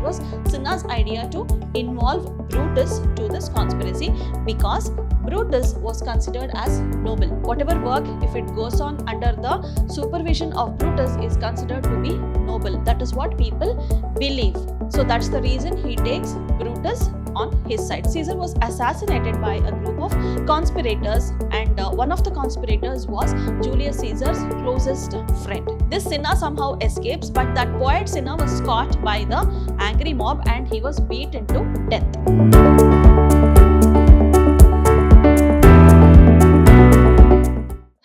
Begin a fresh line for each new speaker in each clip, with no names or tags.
was Cinna's idea to involve Brutus to this conspiracy because Brutus was considered as noble. Whatever work, if it goes on under the supervision of Brutus, is considered to be noble. That is what people believe. So that's the reason he takes Brutus on his side. Caesar was assassinated by a group of conspirators, and one of the conspirators was Julius Caesar's closest friend. This Cinna somehow escapes, but that poet Cinna was caught by the angry mob and he was beaten to death.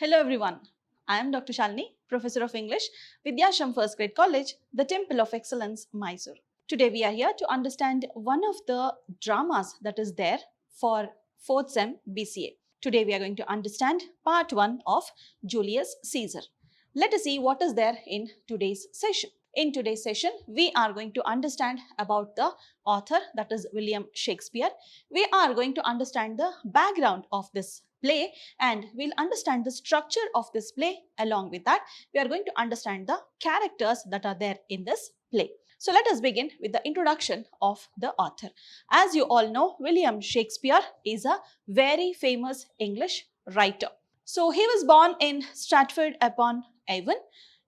Hello everyone, I am Dr. Shalini, Professor of English, Vidhyaashram First Grade College, the Temple of Excellence, MYSURU. Today we are here to understand one of the dramas that is there for 4th Sem B.C.A. Today we are going to understand part 1 of Julius Caesar. Let us see what is there in today's session. In today's session, we are going to understand about the author, that is William Shakespeare. We are going to understand the background of this play and we'll understand the structure of this play. Along with that, we are going to understand the characters that are there in this play. So let us begin with the introduction of the author. As you all know, William Shakespeare is a very famous English writer. So he was born in Stratford-upon-Avon.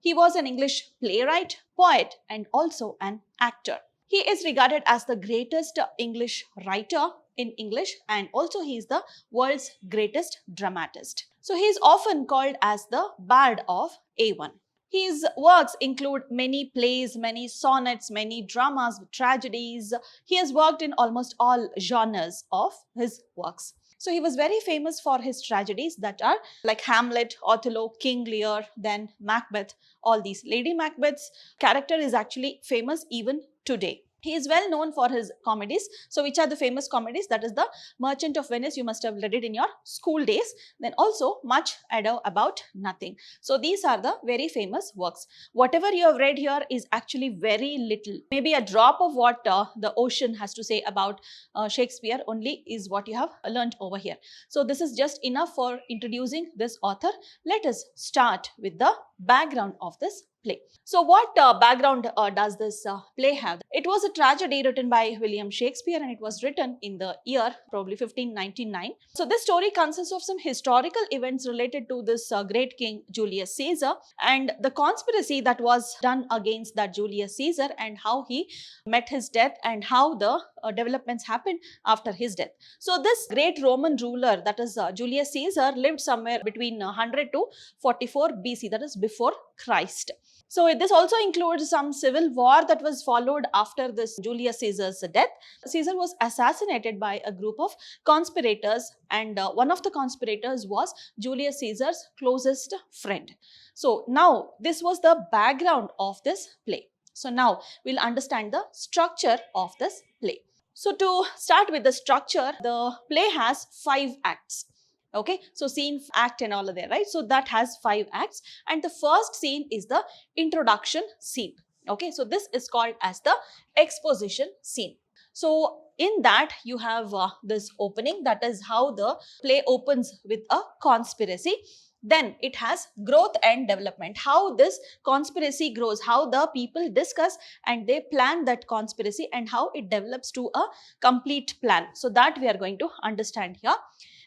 He was an English playwright, poet, and also an actor. He is regarded as the greatest English writer in English, and also he is the world's greatest dramatist. So he is often called as the Bard of Avon. His works include many plays, many sonnets, many dramas, tragedies. He has worked in almost all genres of his works. So he was very famous for his tragedies that are like Hamlet, Othello, King Lear, then Macbeth. All these. Lady Macbeth's character is actually famous even today. He is well known for his comedies. So which are the famous comedies? That is the Merchant of Venice. You must have read it in your school days. Then also Much Ado About Nothing. So these are the very famous works. Whatever you have read here is actually very little. Maybe a drop of what the ocean has to say about Shakespeare only is what you have learnt over here. So this is just enough for introducing this author. Let us start with the background of this play. So what background does this play have? It was a tragedy written by William Shakespeare and it was written in the year probably 1599. So this story consists of some historical events related to this great king Julius Caesar and the conspiracy that was done against that Julius Caesar and how he met his death and how the developments happened after his death. So this great Roman ruler, that is Julius Caesar, lived somewhere between 100 to 44 BC, that is before Christ. So this also includes some civil war that was followed after this Julius Caesar's death. Caesar was assassinated by a group of conspirators and one of the conspirators was Julius Caesar's closest friend. So now this was the background of this play. So now we'll understand the structure of this play. So to start with the structure, the play has 5 acts. Okay, so scene, act and all are there, right? So that has 5 acts and the first scene is the introduction scene. Okay, so this is called as the exposition scene. So in that you have this opening, that is how the play opens with a conspiracy. Then it has growth and development, how this conspiracy grows, how the people discuss and they plan that conspiracy and how it develops to a complete plan. So that we are going to understand here.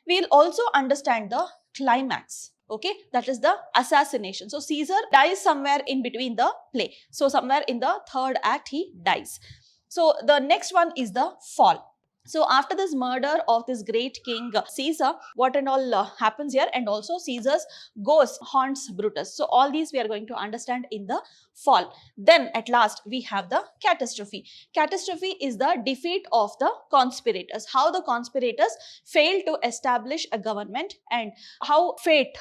We'll also understand the climax. Okay, that is the assassination. So Caesar dies somewhere in between the play. So somewhere in the 3rd act he dies. So the next one is the fall. So after this murder of this great king Caesar, what and all happens here, and also Caesar's ghost haunts Brutus. So all these we are going to understand in the fall. Then at last we have the catastrophe. Catastrophe is the defeat of the conspirators. How the conspirators failed to establish a government and how fate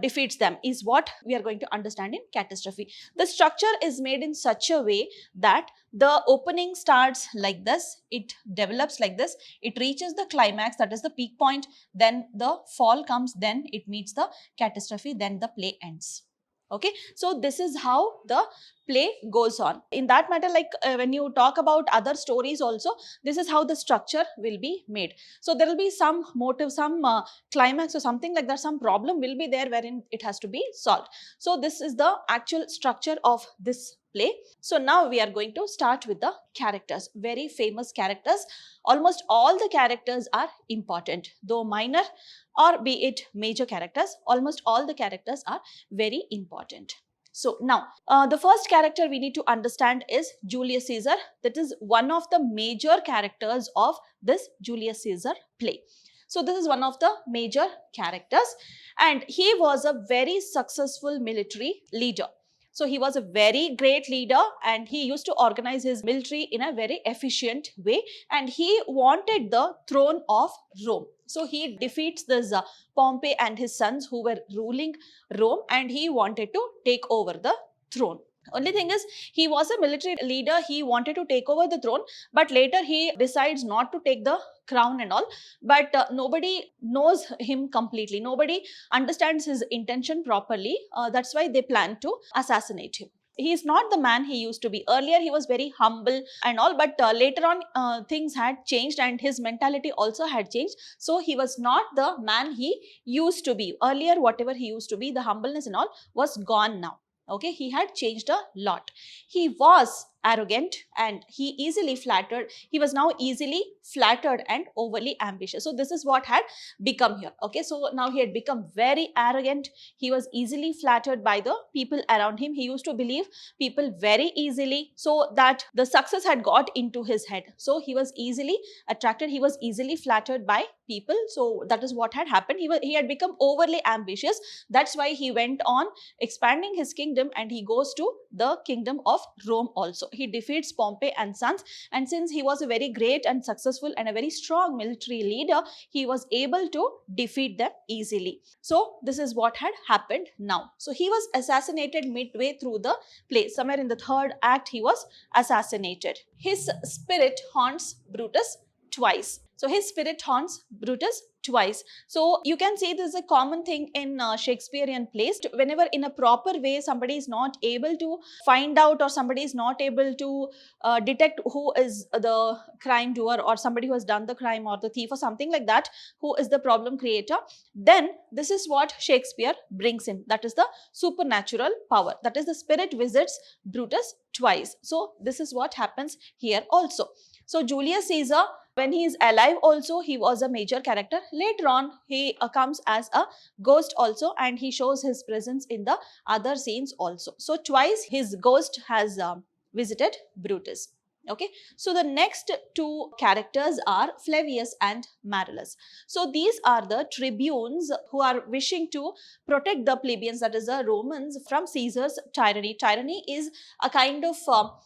defeats them is what we are going to understand in catastrophe. The structure is made in such a way that the opening starts like this, it develops like this, it reaches the climax, that is the peak point, then the fall comes, then it meets the catastrophe, then the play ends. Okay, so this is how the play goes on. In that matter, like when you talk about other stories also, this is how the structure will be made. So there will be some motive, some climax or something like that, some problem will be there wherein it has to be solved. So this is the actual structure of this play. So now we are going to start with the characters, very famous characters. Almost all the characters are important, though minor or be it major characters, almost all the characters are very important. So now, the first character we need to understand is Julius Caesar. That is one of the major characters of this Julius Caesar play. So this is one of the major characters, and he was a very successful military leader. So he was a very great leader, and he used to organize his military in a very efficient way, and he wanted the throne of Rome. So he defeats this Pompey and his sons who were ruling Rome, and he wanted to take over the throne. Only thing is, he was a military leader, he wanted to take over the throne, but later he decides not to take the crown and all. But nobody knows him completely, nobody understands his intention properly. That's why they plan to assassinate him. He is not the man he used to be. Earlier he was very humble and all, but later on things had changed and his mentality also had changed. So he was not the man he used to be. Earlier, whatever he used to be, the humbleness and all was gone now. Okay, he had changed a lot. He was arrogant and he easily flattered. He was now easily flattered and overly ambitious. So this is what had become here. Okay, so now he had become very arrogant. He was easily flattered by the people around him. He used to believe people very easily, so that the success had got into his head. So he was easily attracted. He was easily flattered by people. So that is what had happened. He had become overly ambitious. That's why he went on expanding his kingdom, and he goes to the kingdom of Rome also. He defeats Pompey and sons, and since he was a very great and successful and a very strong military leader, he was able to defeat them easily. So this is what had happened now. So he was assassinated midway through the play. Somewhere in the third act he was assassinated. His spirit haunts Brutus twice. So his spirit haunts Brutus twice. So you can see this is a common thing in Shakespearean plays. Whenever in a proper way somebody is not able to find out, or somebody is not able to detect who is the crime doer, or somebody who has done the crime, or the thief, or something like that, who is the problem creator, then this is what Shakespeare brings in. That is the supernatural power. That is, the spirit visits Brutus twice. So this is what happens here also. So Julius Caesar, when he is alive also, he was a major character. Later on, he comes as a ghost also, and he shows his presence in the other scenes also. So twice his ghost has visited Brutus. Okay, so the next two characters are Flavius and Marcus. So these are the tribunes who are wishing to protect the plebeians, that is the Romans, from Caesar's tyranny. Tyranny is a kind of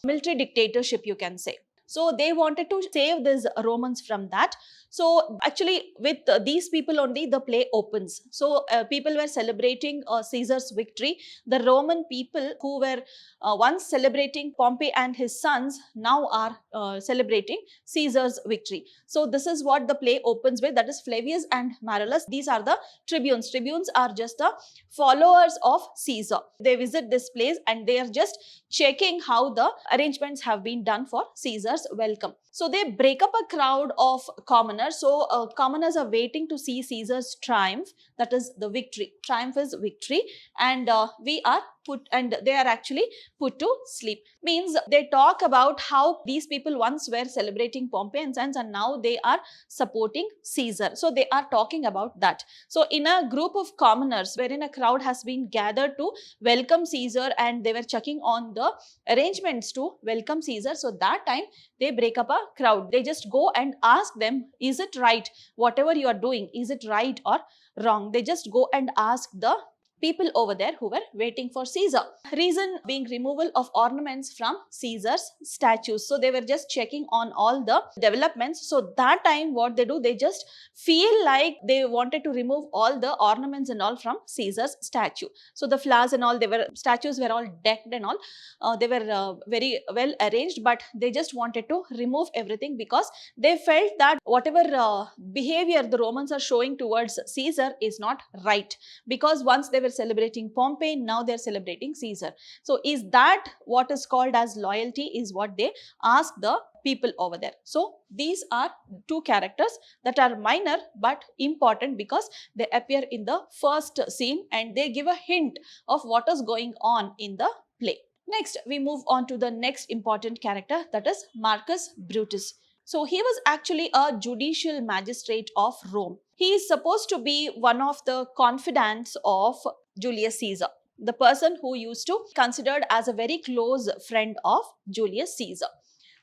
military dictatorship, you can say. So they wanted to save these Romans from that. So actually with these people only the play opens. So people were celebrating Caesar's victory. The Roman people who were once celebrating Pompey and his sons now are celebrating Caesar's victory. So this is what the play opens with, that is Flavius and Marcus. These are the tribunes. Tribunes are just the followers of Caesar. They visit this place and they are just checking how the arrangements have been done for Caesar's welcome. So they break up a crowd of commoners. So commoners are waiting to see Caesar's triumph, that is the victory. Triumph is victory, and they are actually put to sleep. Means they talk about how these people once were celebrating Pompey and sons, and now they are supporting Caesar. So they are talking about that. So in a group of commoners, wherein a crowd has been gathered to welcome Caesar, and they were checking on the arrangements to welcome Caesar. So that time they break up a crowd. They just go and ask them, is it right? Whatever you are doing, is it right or wrong? They just go and ask the people over there who were waiting for Caesar. Reason being removal of ornaments from Caesar's statues. So they were just checking on all the developments. So that time what they do, they just feel like they wanted to remove all the ornaments and all from Caesar's statue. So the flowers and all, statues were all decked and all. They were very well arranged, but they just wanted to remove everything because they felt that whatever behavior the Romans are showing towards Caesar is not right. Because once they were celebrating Pompey, now they are celebrating Caesar. So is that what is called as loyalty, is what they ask the people over there. So these are two characters that are minor but important because they appear in the first scene and they give a hint of what is going on in the play. Next, we move on to the next important character, that is Marcus Brutus. So he was actually a judicial magistrate of Rome. He is supposed to be one of the confidants of Julius Caesar, the person who used to considered as a very close friend of Julius Caesar.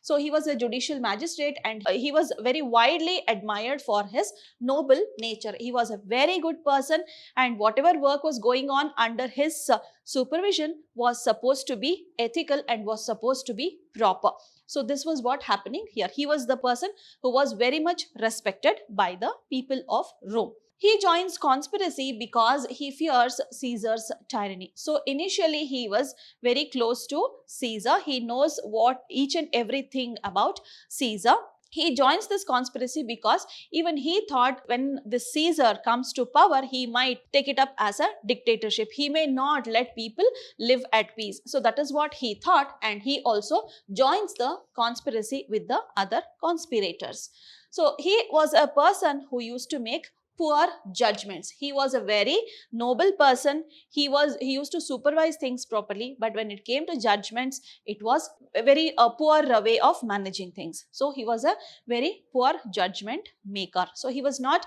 So he was a judicial magistrate and he was very widely admired for his noble nature. He was a very good person and whatever work was going on under his supervision was supposed to be ethical and was supposed to be proper. So this was what happening here. He was the person who was very much respected by the people of Rome. He joins conspiracy because he fears Caesar's tyranny. So initially he was very close to Caesar. He knows what each and everything about Caesar. He joins this conspiracy because even he thought when the Caesar comes to power, he might take it up as a dictatorship. He may not let people live at peace. So that is what he thought, and he also joins the conspiracy with the other conspirators. So he was a person who used to make poor judgments. He was a very noble person. He used to supervise things properly, but when it came to judgments, it was a very poor way of managing things. So he was a very poor judgment maker. So he was not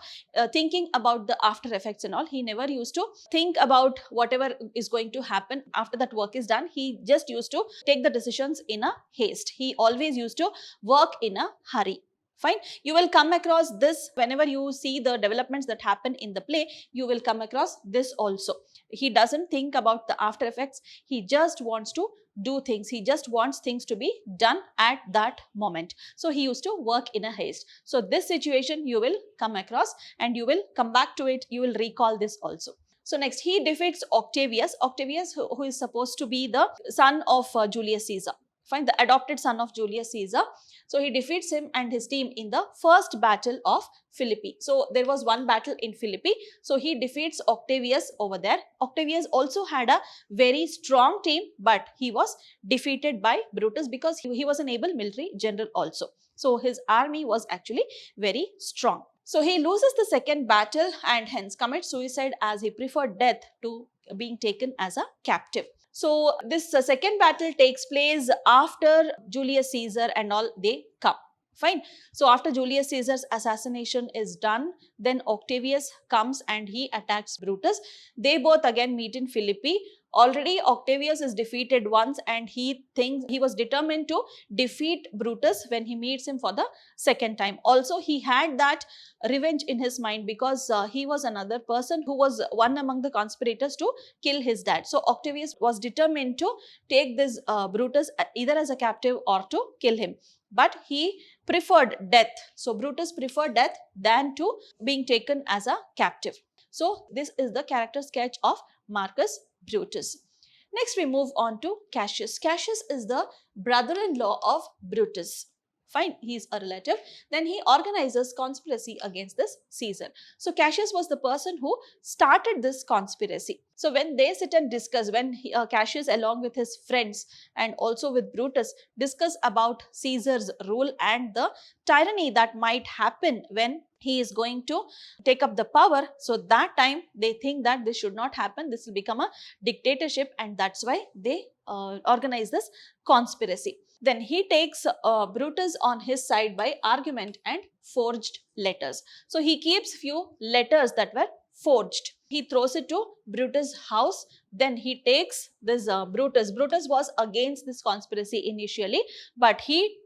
thinking about the after effects and all. He never used to think about whatever is going to happen after that work is done. He just used to take the decisions in a haste. He always used to work in a hurry. Fine. You will come across this whenever you see the developments that happen in the play. You will come across this also. He doesn't think about the after effects. He just wants to do things. He just wants things to be done at that moment. So he used to work in a haste. So this situation you will come across and you will come back to it. You will recall this also. So next, he defeats Octavius. Octavius, who is supposed to be the son of Julius Caesar. Fine, the adopted son of Julius Caesar. So he defeats him and his team in the first battle of Philippi. So there was one battle in Philippi. So he defeats Octavius over there. Octavius also had a very strong team, but he was defeated by Brutus because he was an able military general also. So his army was actually very strong. So he loses the second battle and hence commits suicide as he preferred death to being taken as a captive. So this second battle takes place after Julius Caesar and all they come. Fine. So after Julius Caesar's assassination is done, then Octavius comes and he attacks Brutus. They both again meet in Philippi. Already Octavius is defeated once and he thinks he was determined to defeat Brutus when he meets him for the second time. Also he had that revenge in his mind because he was another person who was one among the conspirators to kill his dad. So Octavius was determined to take this Brutus either as a captive or to kill him. But he preferred death. So Brutus preferred death than to being taken as a captive. So this is the character sketch of Marcus Brutus. Next we move on to Cassius. Cassius is the brother-in-law of Brutus. Fine, he is a relative. Then he organizes conspiracy against this Caesar. So Cassius was the person who started this conspiracy. So when they sit and discuss, when Cassius along with his friends and also with Brutus discuss about Caesar's rule and the tyranny that might happen when he is going to take up the power. So that time they think that this should not happen. This will become a dictatorship and that's why they organize this conspiracy. Then he takes Brutus on his side by argument and forged letters. So he keeps few letters that were forged. He throws it to Brutus' house. Then he takes this Brutus. Brutus was against this conspiracy initially, but he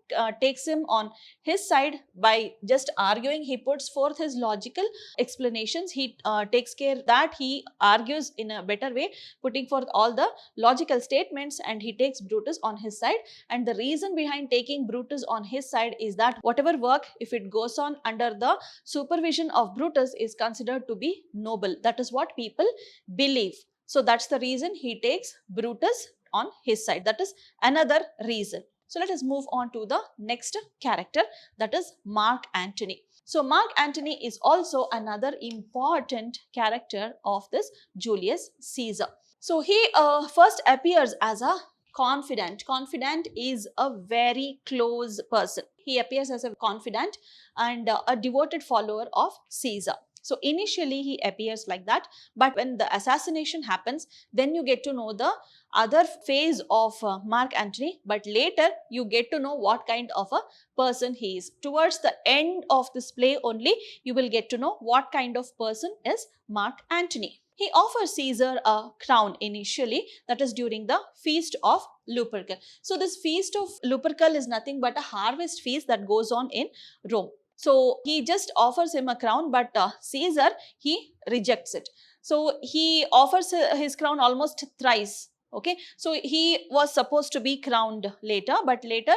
takes him on his side by just arguing. He puts forth his logical explanations. He takes care that he argues in a better way, putting forth all the logical statements, and he takes Brutus on his side. And the reason behind taking Brutus on his side is that whatever work, if it goes on under the supervision of Brutus, is considered to be noble. That is what people believe. So that's the reason he takes Brutus on his side. That is another reason. So let us move on to the next character, that is Mark Antony. So Mark Antony is also another important character of this Julius Caesar. So he first appears as a confidant. Confidant is a very close person. He appears as a confidant and a devoted follower of Caesar. So initially he appears like that, but when the assassination happens, then you get to know the other phase of Mark Antony, but later you get to know what kind of a person he is. Towards the end of this play only, you will get to know what kind of person is Mark Antony. He offers Caesar a crown initially, that is during the feast of Lupercal. So this feast of Lupercal is nothing but a harvest feast that goes on in Rome. So he just offers him a crown, but Caesar, he rejects it. So he offers his crown almost thrice. Okay, so he was supposed to be crowned later, but later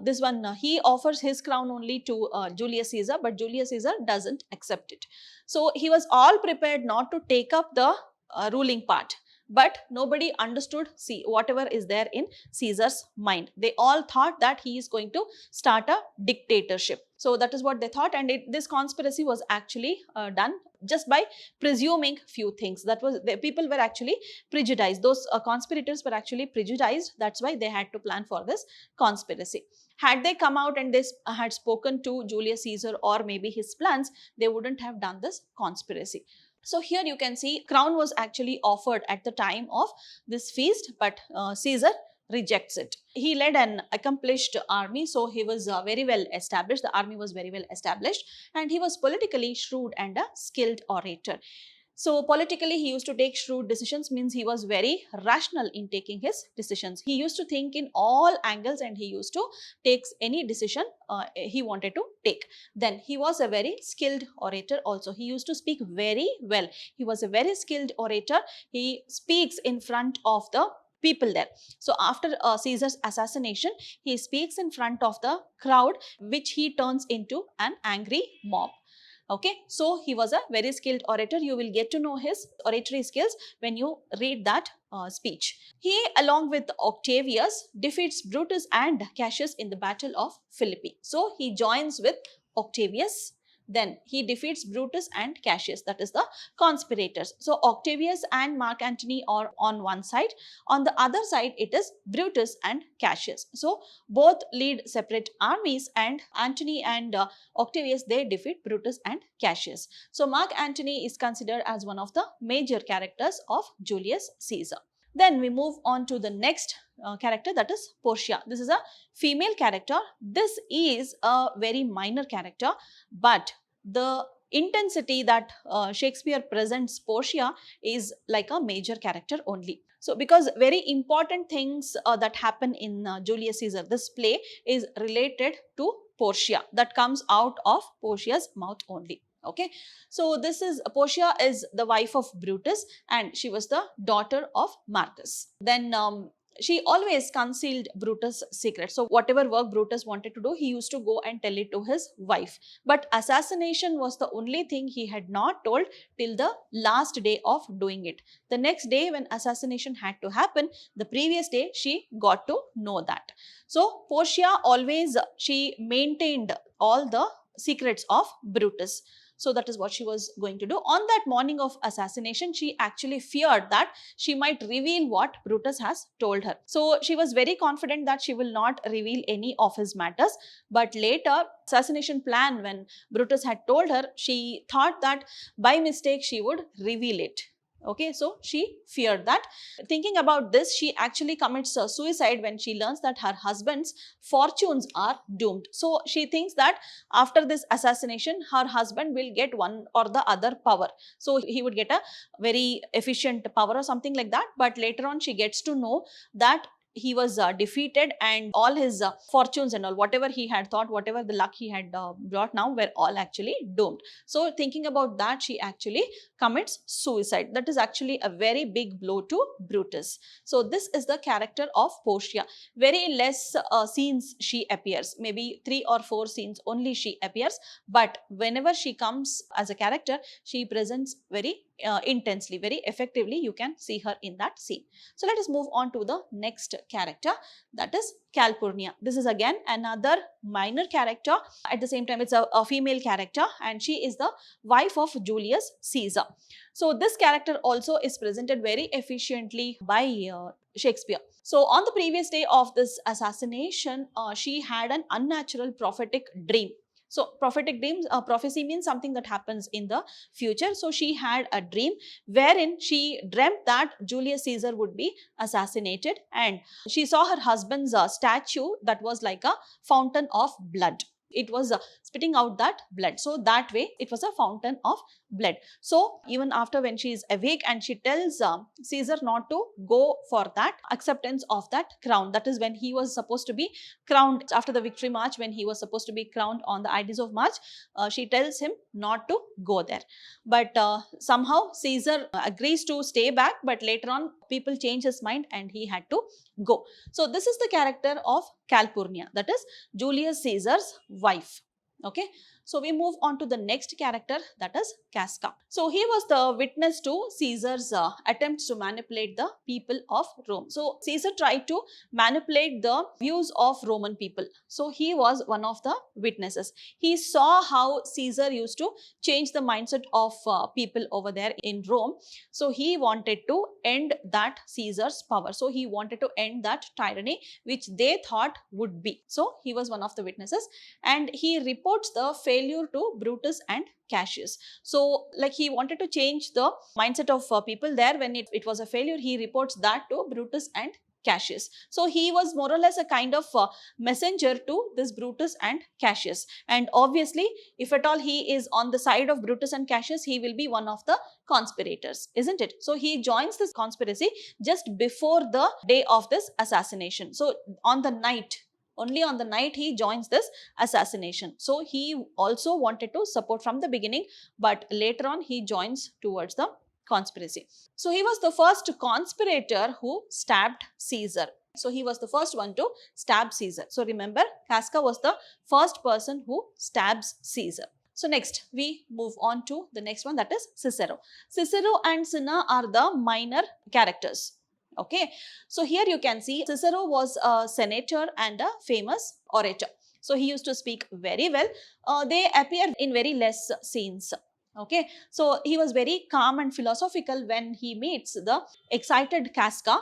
this one he offers his crown only to Julius Caesar, but Julius Caesar doesn't accept it. So he was all prepared not to take up the ruling part, but nobody understood whatever is there in Caesar's mind. They all thought that he is going to start a dictatorship. So that is what they thought, and this conspiracy was actually done just by presuming few things. That was, the people were actually prejudiced. Those conspirators were actually prejudiced. That's why they had to plan for this conspiracy. Had they come out and they had spoken to Julius Caesar or maybe his plans, they wouldn't have done this conspiracy. So here you can see crown was actually offered at the time of this feast, but Caesar rejects it. He led an accomplished army, so he was very well established. The army was very well established, and he was politically shrewd and a skilled orator. So politically, he used to take shrewd decisions, means he was very rational in taking his decisions. He used to think in all angles, and he used to take any decision he wanted to take. Then he was a very skilled orator also. He used to speak very well. He was a very skilled orator. He speaks in front of the people there. So after Caesar's assassination, he speaks in front of the crowd, which he turns into an angry mob. Okay, so he was a very skilled orator. You will get to know his oratory skills when you read that speech. He, along with Octavius, defeats Brutus and Cassius in the Battle of Philippi. So he joins with Octavius. Then he defeats Brutus and Cassius, that is the conspirators. So Octavius and Mark Antony are on one side. On the other side, it is Brutus and Cassius. So both lead separate armies, and Antony and Octavius, they defeat Brutus and Cassius. So Mark Antony is considered as one of the major characters of Julius Caesar. Then we move on to the next character, that is Portia. This is a female character. This is a very minor character, but the intensity that Shakespeare presents Portia is like a major character only. So because very important things that happen in Julius Caesar, this play is related to Portia, that comes out of Portia's mouth only. Okay, so this is Portia is the wife of Brutus, and she was the daughter of Marcus. Then she always concealed Brutus' secret. So whatever work Brutus wanted to do, he used to go and tell it to his wife. But assassination was the only thing he had not told till the last day of doing it. The next day when assassination had to happen, the previous day she got to know that. So Portia always, she maintained all the secrets of Brutus. So that is what she was going to do. On that morning of assassination, she actually feared that she might reveal what Brutus has told her. So she was very confident that she will not reveal any of his matters. But later, assassination plan, when Brutus had told her, she thought that by mistake she would reveal it. Okay, so she feared that. Thinking about this, she actually commits suicide when she learns that her husband's fortunes are doomed. So she thinks that after this assassination, her husband will get one or the other power. So he would get a very efficient power or something like that. But later on, she gets to know that he was defeated, and all his fortunes and all, whatever he had thought, whatever the luck he had brought now, were all actually doomed. So thinking about that, she actually commits suicide. That is actually a very big blow to Brutus. So this is the character of Portia. Very less scenes she appears, maybe 3 or 4 scenes only she appears, but whenever she comes as a character, she presents very intensely, very effectively. You can see her in that scene. So let us move on to the next character, that is Calpurnia. This is again another minor character. At the same time, it's a female character, and she is the wife of Julius Caesar. So this character also is presented very efficiently by Shakespeare. So on the previous day of this assassination, she had an unnatural prophetic dream. So prophetic dreams, prophecy means something that happens in the future. So she had a dream wherein she dreamt that Julius Caesar would be assassinated, and she saw her husband's statue that was like a fountain of blood. It was spitting out that blood. So that way it was a fountain of blood. So even after, when she is awake and she tells Caesar not to go for that acceptance of that crown, that is when he was supposed to be crowned after the victory march, when he was supposed to be crowned on the Ides of March, she tells him not to go there. But somehow Caesar agrees to stay back, but later on people change his mind and he had to go. So this is the character of Calpurnia, that is Julius Caesar's wife. Okay, so we move on to the next character, that is Kaskar. So he was the witness to Caesar's attempts to manipulate the people of Rome. So Caesar tried to manipulate the views of Roman people. So he was one of the witnesses. He saw how Caesar used to change the mindset of people over there in Rome. So he wanted to end that Caesar's power. So he wanted to end that tyranny which they thought would be. So he was one of the witnesses, and he reports the failure to Brutus and Cassius. So like he wanted to change the mindset of people there. When it was a failure, he reports that to Brutus and Cassius. So he was more or less a kind of messenger to this Brutus and Cassius. And obviously, if at all he is on the side of Brutus and Cassius, he will be one of the conspirators, isn't it? So he joins this conspiracy just before the day of this assassination. So on the night, only on the night he joins this assassination. So he also wanted to support from the beginning, but later on he joins towards the conspiracy. So he was the first conspirator who stabbed Caesar. So he was the first one to stab Caesar. So remember, Kaskar was the first person who stabs Caesar. So next we move on to the next one, that is Cicero. Cicero and Cinna are the minor characters. Okay, so here you can see Cicero was a senator and a famous orator. So he used to speak very well. They appear in very less scenes. Okay, so he was very calm and philosophical when he meets the excited Kaskar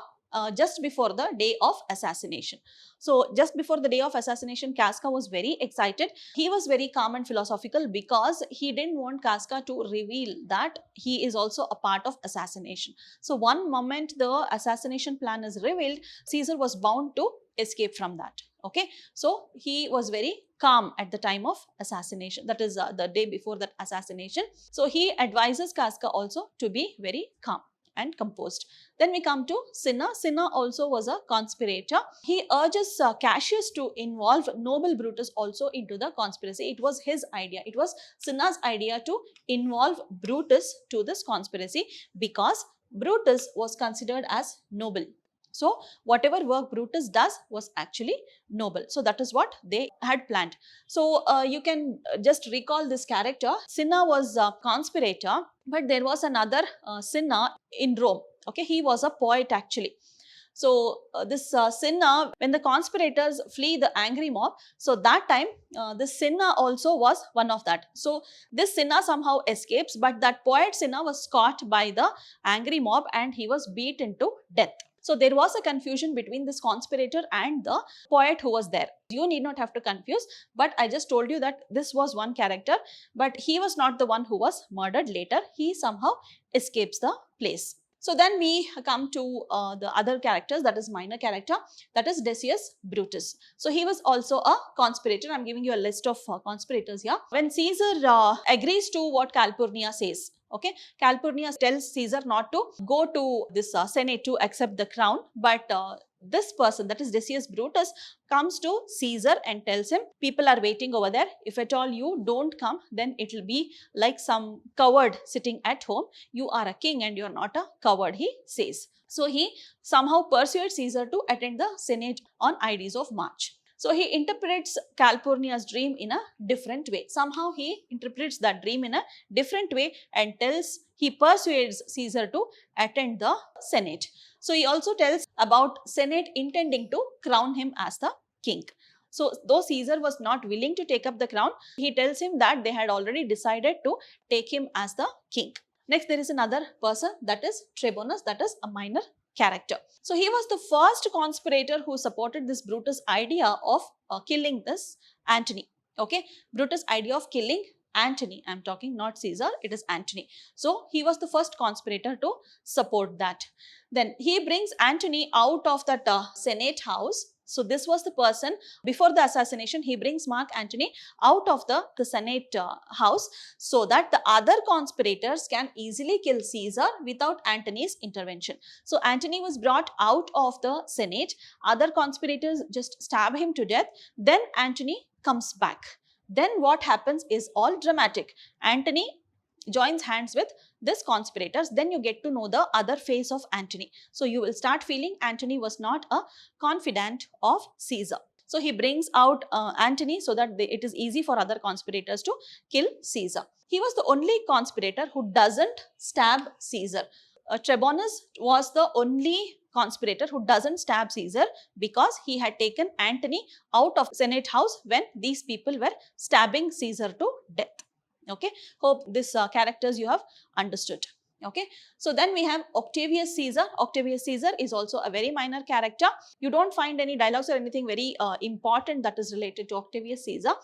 just before the day of assassination. So just before the day of assassination, Kaskar was very excited. He was very calm and philosophical because he didn't want Kaskar to reveal that he is also a part of assassination. So one moment the assassination plan is revealed, Caesar was bound to escape from that. Okay, so he was very calm at the time of assassination, that is the day before that assassination. So he advises Kaskar also to be very calm and composed. Then we come to Cinna. Cinna also was a conspirator. He urges Cassius to involve noble Brutus also into the conspiracy. It was his idea. It was Cinna's idea to involve Brutus to this conspiracy because Brutus was considered as noble. So whatever work Brutus does was actually noble. So that is what they had planned. So you can just recall this character. Cinna was a conspirator, but there was another Cinna in Rome. Okay, he was a poet actually. So this Cinna, when the conspirators flee the angry mob, so that time this Cinna also was one of that. So this Cinna somehow escapes, but that poet Cinna was caught by the angry mob and he was beaten to death. So there was a confusion between this conspirator and the poet who was there. You need not have to confuse, but I just told you that this was one character, but he was not the one who was murdered later. He somehow escapes the place. So then we come to the other characters, that is minor character, that is Decius Brutus. So he was also a conspirator. I am giving you a list of conspirators here. When Caesar agrees to what Calpurnia says, okay, Calpurnia tells Caesar not to go to this Senate to accept the crown, but this person, that is Decius Brutus, comes to Caesar and tells him, people are waiting over there. If at all you don't come, then it will be like some coward sitting at home. You are a king and you are not a coward, he says. So he somehow persuades Caesar to attend the Senate on Ides of March. So he interprets Calpurnia's dream in a different way. Somehow he interprets that dream in a different way and he persuades Caesar to attend the Senate. So he also tells about Senate intending to crown him as the king. So though Caesar was not willing to take up the crown, he tells him that they had already decided to take him as the king. Next, there is another person, that is Trebonus, that is a minor character. So he was the first conspirator who supported this Brutus idea of killing this Antony. Okay, Brutus' idea of killing Antony, I'm talking not Caesar, it is Antony. So he was the first conspirator to support that. Then he brings Antony out of that Senate house. So this was the person, before the assassination, he brings Mark Antony out of the Senate house so that the other conspirators can easily kill Caesar without Antony's intervention. So Antony was brought out of the Senate, other conspirators just stab him to death, then Antony comes back. Then what happens is all dramatic. Antony joins hands with this conspirators, then you get to know the other face of Antony. So you will start feeling Antony was not a confidant of Caesar. So he brings out Antony so that it is easy for other conspirators to kill Caesar. He was the only conspirator who doesn't stab Caesar. Trebonius was the only conspirator who doesn't stab Caesar because he had taken Antony out of Senate house when these people were stabbing Caesar to death. Okay, hope this characters you have understood. Okay, so then we have Octavius Caesar. Octavius Caesar is also a very minor character. You don't find any dialogues or anything very important that is related to Octavius Caesar.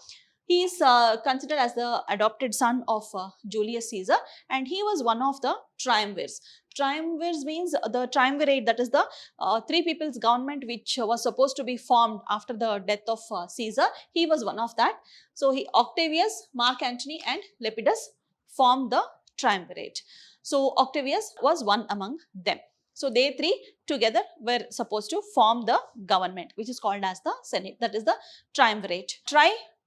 He is considered as the adopted son of Julius Caesar, and he was one of the triumvirs. Triumvirs means the triumvirate, that is the three people's government which was supposed to be formed after the death of Caesar. He was one of that. So Octavius, Mark Antony and Lepidus formed the triumvirate. So Octavius was one among them. So they three together were supposed to form the government which is called as the Senate, that is the triumvirate.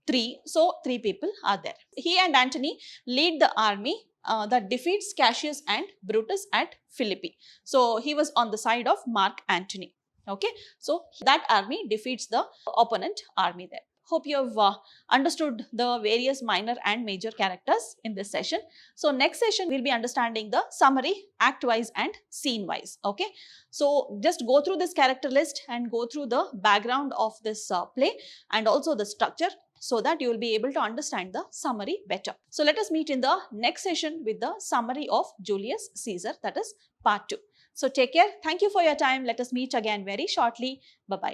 Three, so three people are there. He and Antony lead the army that defeats Cassius and Brutus at Philippi. So he was on the side of Mark Antony. Okay, so that army defeats the opponent army there. Hope you have understood the various minor and major characters in this session. So next session we'll be understanding the summary act wise and scene wise. Okay, so just go through this character list and go through the background of this play and also the structure, so that you will be able to understand the summary better. So let us meet in the next session with the summary of Julius Caesar, that is part 2. So take care. Thank you for your time. Let us meet again very shortly. Bye-bye.